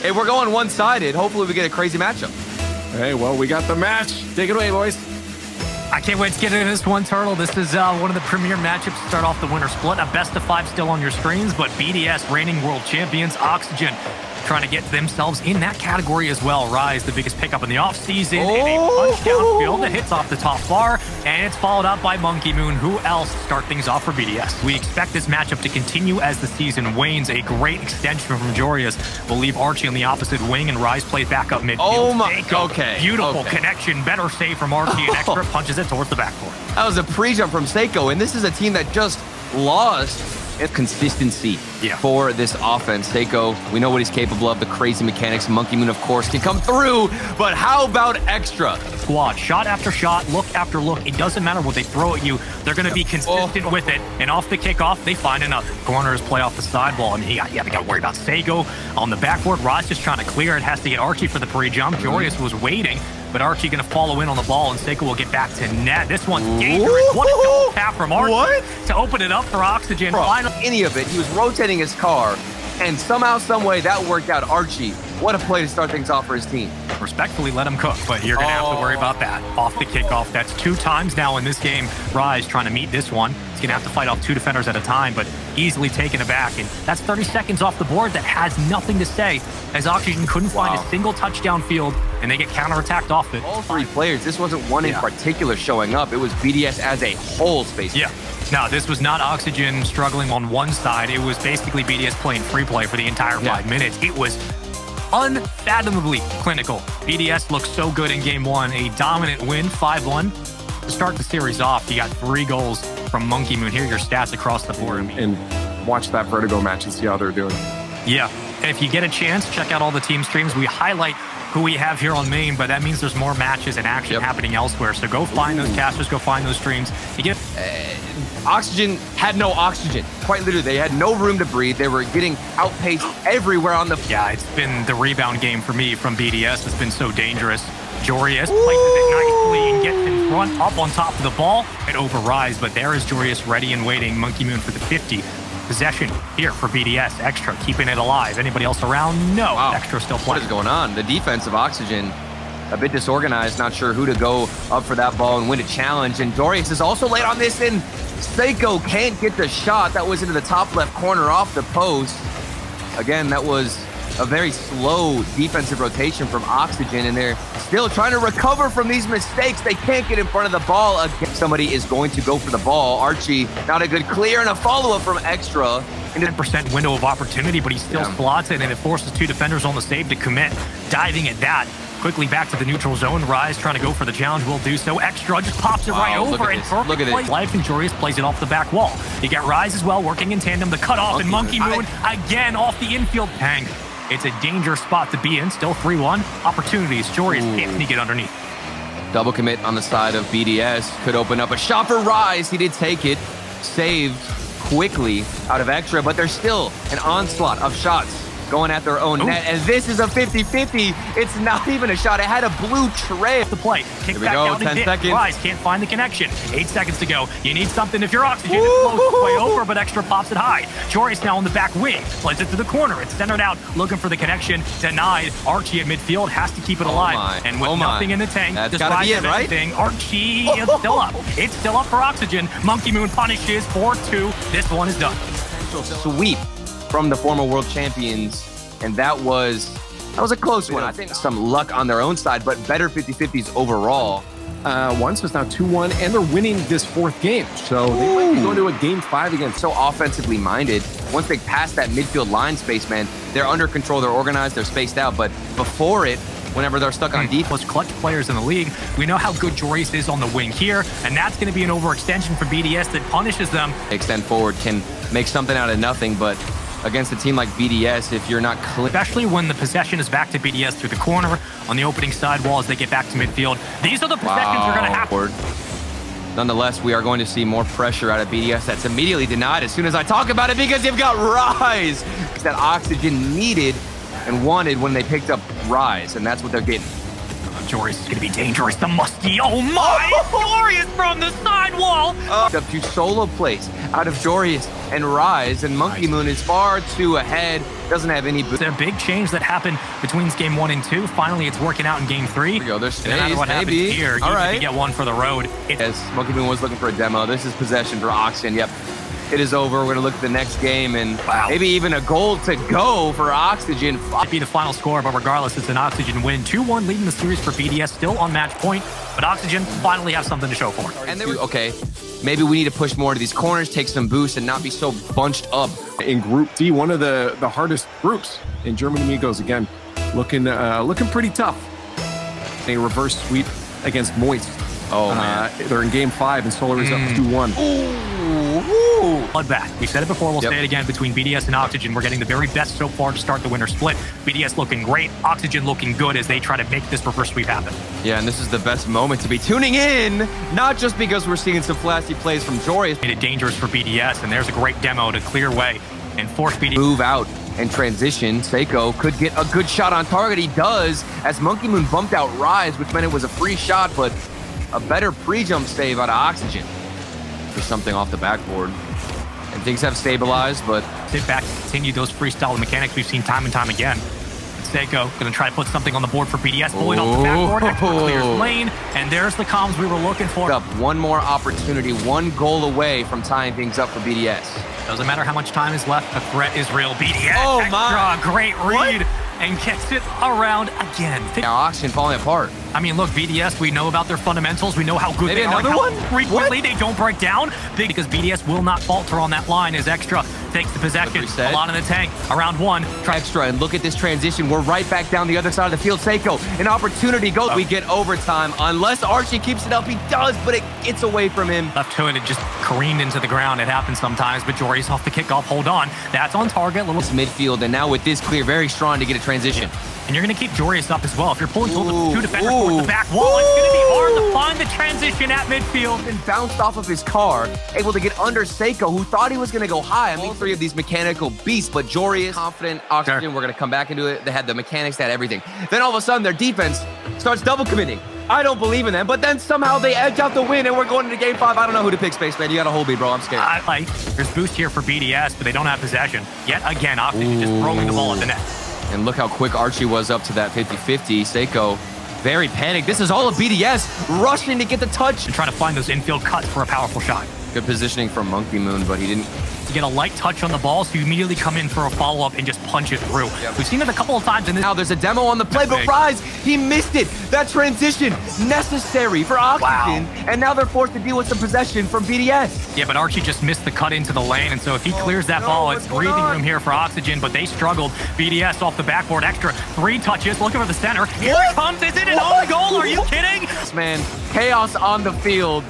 if we're going one-sided, hopefully we get a crazy matchup. Hey, well, we got the match. Take it away, boys. I can't wait to get into this one, Turtle. This is one of the premier matchups to start off the winter split. A best of 5 still on your screens, but BDS, reigning world champions, Oxygen, trying to get themselves in that category as well. Rise, the biggest pickup in the offseason, and a punch downfield that hits off the top bar, and it's followed up by Monkey Moon. Who else to start things off for BDS? We expect this matchup to continue as the season wanes. A great extension from Jorius will leave Archie on the opposite wing, and Rise plays back up midfield. Oh my, Seiko, okay. Beautiful connection, better save from Archie, and Extra punches it towards the backboard. That was a pre-jump from Seiko, and this is a team that just lost consistency for this offense. Seiko, we know what he's capable of, the crazy mechanics. Monkey Moon, of course, can come through, but how about Extra? Squad, shot after shot, look after look. It doesn't matter what they throw at you. They're going to be consistent with it, and off the kickoff, they find another. Corners play off the sideball, and they got to worry about Seiko on the backboard. Ross just trying to clear it, has to get Archie for the pre-jump. Jorius was waiting, but Archie going to follow in on the ball, and Seiko will get back to net. This one's dangerous. What a double tap from Archie to open it up for Oxygen. Finally, any of it, he was rotating his car, and somehow, some way, that worked out. Archie, what a play to start things off for his team. Respectfully, let him cook, but you're going to have to worry about that. Off the kickoff, that's 2 times now in this game. Rise trying to meet this one. He's going to have to fight off 2 defenders at a time, but easily taken aback. And that's 30 seconds off the board that has nothing to say, as Oxygen couldn't find a single touchdown field, and they get counterattacked off it. All 3 players, this wasn't one in particular showing up. It was BDS as a whole, Space. Yeah. No, this was not Oxygen struggling on one side. It was basically BDS playing free play for the entire 5 minutes. It was unfathomably clinical. BDS looked so good in game 1. A dominant win, 5-1. To start the series off, you got 3 goals from Monkey Moon. Here are your stats across the board. And watch that Vertigo match and see how they're doing. Yeah. And if you get a chance, check out all the team streams. We highlight who we have here on main, but that means there's more matches and action happening elsewhere. So go find those casters, go find those streams. You get Oxygen had no oxygen. Quite literally, they had no room to breathe. They were getting outpaced everywhere on the... Yeah, it's been the rebound game for me from BDS. It's been so dangerous. Jorius places it nicely and gets in front, up on top of the ball, and over Rise, but there is Jorius ready and waiting. Monkey Moon for the 50. Possession here for BDS. Extra keeping it alive. Anybody else around? No. Wow. Extra still playing. What is going on? The defense of Oxygen, a bit disorganized, not sure who to go up for that ball and win a challenge. And Jorius is also late on this, and Seiko can't get the shot. That was into the top left corner off the post. Again, that was a very slow defensive rotation from Oxygen, and they're still trying to recover from these mistakes. They can't get in front of the ball. Again, somebody is going to go for the ball. Archie, not a good clear, and a follow-up from Extra. In 10% window of opportunity, but he still slots it, and it forces 2 defenders on the save to commit. Diving at that. Quickly back to the neutral zone. Rise trying to go for the challenge, will do so. Extra just pops it right over, and look at it. Life and Jorius plays it off the back wall. You got Rise as well, working in tandem. The cutoff, and Monkey Moon again off the infield. Hang. It's a dangerous spot to be in. Still 3-1. Opportunities. Jorius can't sneak it underneath. Double commit on the side of BDS. Could open up a shot for Rise. He did take it. Saved quickly out of Extra, but there's still an onslaught of shots going at their own net, and this is a 50-50. It's not even a shot. It had a blue trail. The play. Kick back down 10 seconds. Rise can't find the connection. 8 seconds to go. You need something if you're Oxygen. It's close, way over, but Extra pops it high. Jorius now on the back wing. Plays it to the corner. It's centered out, looking for the connection. Denied. Archie at midfield has to keep it alive. And with nothing in the tank, gotta be it, right? Anything, Archie is still up. It's still up for Oxygen. Monkey Moon punishes 4-2. This one is done. Sweep from the former world champions, and that was a close one. I think some luck on their own side, but better 50-50s overall. So it's now 2-1, and they're winning this 4th game. So they might be going to a game 5 again. So offensively minded. Once they pass that midfield line space, man, they're under control, they're organized, they're spaced out. But before it, whenever they're stuck on defense. Clutch players in the league. We know how good Jorius is on the wing here, and that's going to be an overextension for BDS that punishes them. Extend forward, can make something out of nothing, but against a team like BDS, if you're not clear. Especially when the possession is back to BDS through the corner on the opening sidewall as they get back to midfield. These are the possessions you're going to have. Nonetheless, we are going to see more pressure out of BDS. That's immediately denied as soon as I talk about it, because you've got Rise that Oxygen needed and wanted when they picked up Rise, and that's what they're getting. Joris is going to be dangerous. The musty. Oh my! Joris from the sidewall. Up to solo plays out of Jorius and Rise, and Monkey Moon is far too ahead. Doesn't have any boost. It's a big change that happened between game 1 and 2. Finally, it's working out in game 3. Here we go. There's no matter what happens here, you need to get one for the road. Yes, Monkey Moon was looking for a demo. This is possession for Oxygen. Yep. It is over. We're going to look at the next game, and maybe even a goal to go for Oxygen. Might be the final score, but regardless, it's an Oxygen win. 2-1 leading the series for BDS, still on match point, but Oxygen finally have something to show for it. And okay, maybe we need to push more into these corners, take some boosts, and not be so bunched up. In Group D, one of the hardest groups in German Amigos, again, looking pretty tough. A reverse sweep against Moist. Oh, man. They're in game 5, and Solar is up 2-1. Bloodbath. We said it before, we'll say it again. Between BDS and Oxygen, we're getting the very best so far to start the winter split. BDS looking great, Oxygen looking good as they try to make this reverse sweep happen. Yeah, and this is the best moment to be tuning in, not just because we're seeing some flashy plays from Jorius. Made it dangerous for BDS, and there's a great demo to clear way and force BDS. Move out and transition. Seiko could get a good shot on target. He does, as Monkey Moon bumped out Rise, which meant it was a free shot, but a better pre-jump save out of Oxygen for something off the backboard. And things have stabilized, but sit back and continue those freestyle mechanics we've seen time and time again. Seiko going to try to put something on the board for BDS. Bullet off the backboard, extra clears lane, and there's the comms we were looking for. Up one more opportunity, one goal away from tying things up for BDS. Doesn't matter how much time is left, the threat is real. BDS, oh my, great read. And gets it around again. Now Oxygen falling apart. I mean, look, BDS, we know about their fundamentals. We know how good they are. Another one? Frequently, they don't break down. Because BDS will not falter on that line as Extra takes the possession. A lot in the tank. Around 1. Extra, and look at this transition. We're right back down the other side of the field. Seiko, an opportunity goes. We get overtime. Unless Archie keeps it up, he does, but it gets away from him. Left hood, it just careened into the ground. It happens sometimes, but Jory's off the kickoff. Hold on. That's on target. Little midfield, and now with this clear, very strong to get a transition. And you're going to keep Jorius up as well. If you're pulling two defenders towards the back wall, it's going to be hard to find the transition at midfield. And bounced off of his car, able to get under Seiko, who thought he was going to go high. I mean, 3 of these mechanical beasts, but Jorius, confident, Oxygen, we're going to come back into it. They had the mechanics, they had everything. Then all of a sudden, their defense starts double committing. I don't believe in them, but then somehow they edge out the win, and we're going into game 5. I don't know who to pick, Spaceman. You got to hold me, bro. I'm scared. There's boost here for BDS, but they don't have possession. Yet again, Oxygen just throwing the ball at the net. And look how quick Archie was up to that 50-50. Seiko, very panicked. This is all of BDS rushing to get the touch. And trying to find those infield cuts for a powerful shot. Good positioning from Monkey Moon, but he didn't. To get a light touch on the ball, so you immediately come in for a follow-up and just punch it through. Yep. We've seen it a couple of times in this. Now there's a demo on the play, but Rise, he missed it. That transition, necessary for Oxygen, and now they're forced to deal with some possession from BDS. Yeah, but Archie just missed the cut into the lane, and so if he clears that ball, it's breathing room here for Oxygen, but they struggled. BDS off the backboard, Extra 3 touches, looking for the center. Here it comes, is it an own goal? Are you kidding? Man, chaos on the field.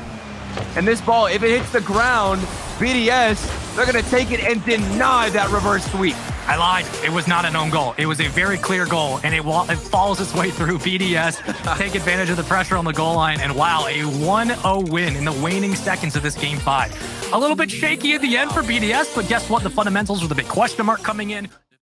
And this ball, if it hits the ground, BDS, they're going to take it and deny that reverse sweep. I lied. It was not an own goal. It was a very clear goal, and it follows its way through. BDS take advantage of the pressure on the goal line, and wow, a 1-0 win in the waning seconds of this game 5. A little bit shaky at the end for BDS, but guess what? The fundamentals with a big question mark coming in.